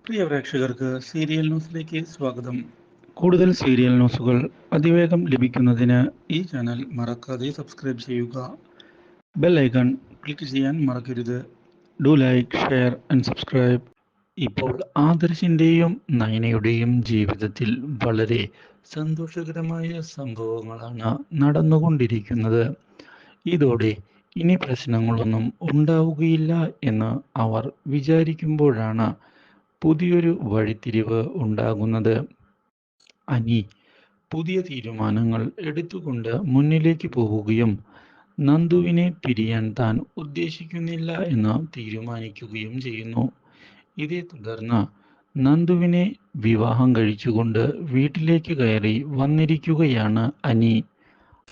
പ്രിയ പ്രേക്ഷകർക്ക് സീരിയൽ ന്യൂസിലേക്ക് സ്വാഗതം. കൂടുതൽ സീരിയൽ ന്യൂസുകൾ അതിവേഗം ലഭിക്കുന്നതിന് ഈ ചാനൽ മറക്കാതെ സബ്സ്ക്രൈബ് ചെയ്യുക. ബെൽ ഐക്കൺ ക്ലിക്ക് ചെയ്യാൻ മറക്കരുത്. Do like, share and subscribe. ഇപ്പോൾ ആദർശിൻ്റെയും നയനയുടെയും ജീവിതത്തിൽ വളരെ സന്തോഷകരമായ സംഭവങ്ങളാണ് നടന്നുകൊണ്ടിരിക്കുന്നത്. ഇതോടെ ഇനി പ്രശ്നങ്ങളൊന്നും ഉണ്ടാവുകയില്ല എന്ന് അവർ വിചാരിക്കുമ്പോഴാണ് പുതിയൊരു വഴിത്തിരിവ് ഉണ്ടാകുന്നത്. അനി പുതിയ തീരുമാനങ്ങൾ എടുത്തുകൊണ്ട് മുന്നിലേക്ക് പോവുകയും നന്ദുവിനെ പിരിയാൻ താൻ ഉദ്ദേശിക്കുന്നില്ല എന്ന് തീരുമാനിക്കുകയും ചെയ്യുന്നു. ഇതേ തുടർന്ന് നന്ദുവിനെ വിവാഹം കഴിച്ചുകൊണ്ട് വീട്ടിലേക്ക് കയറി വന്നിരിക്കുകയാണ് അനി.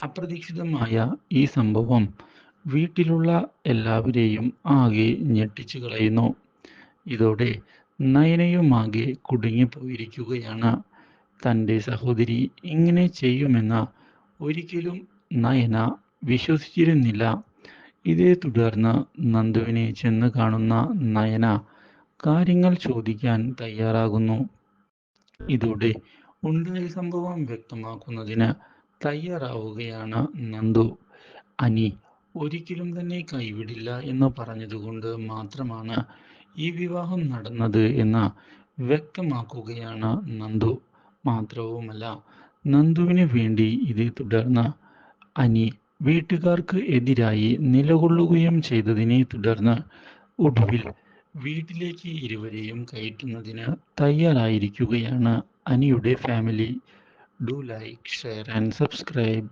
അപ്രതീക്ഷിതമായ ഈ സംഭവം വീട്ടിലുള്ള എല്ലാവരെയും ആകെ ഞെട്ടിച്ചു കളയുന്നു. ഇതോടെ നയനയുമാകെ കുടുങ്ങിപ്പോയിരിക്കുകയാണ്. തൻ്റെ സഹോദരി ഇങ്ങനെ ചെയ്യുമെന്ന് ഒരിക്കലും നയന വിശ്വസിച്ചിരുന്നില്ല. ഇതേ തുടർന്ന് നന്ദുവിനെ ചെന്ന് കാണുന്ന നയന കാര്യങ്ങൾ ചോദിക്കാൻ തയ്യാറാകുന്നു. ഇതോടെ ഉണ്ടായ സംഭവം വ്യക്തമാക്കുന്നതിന് തയ്യാറാവുകയാണ് നന്ദു. അനി ഒരിക്കലും തന്നെ കൈവിടില്ല എന്ന് പറഞ്ഞതുകൊണ്ട് മാത്രമാണ് ഈ വിവാഹം നടന്നത് എന്ന് വ്യക്തമാക്കുകയാണ് നന്ദു. മാത്രവുമല്ല, നന്ദുവിന് വേണ്ടി ഇതേ തുടർന്ന് അനി വീട്ടുകാർക്ക് എതിരായി നിലകൊള്ളുകയും ചെയ്തതിനെ തുടർന്ന് ഒടുവിൽ വീട്ടിലേക്ക് ഇരുവരെയും കയറ്റുന്നതിന് തയ്യാറായിരിക്കുകയാണ് അനിയുടെ family. Do like, share and subscribe.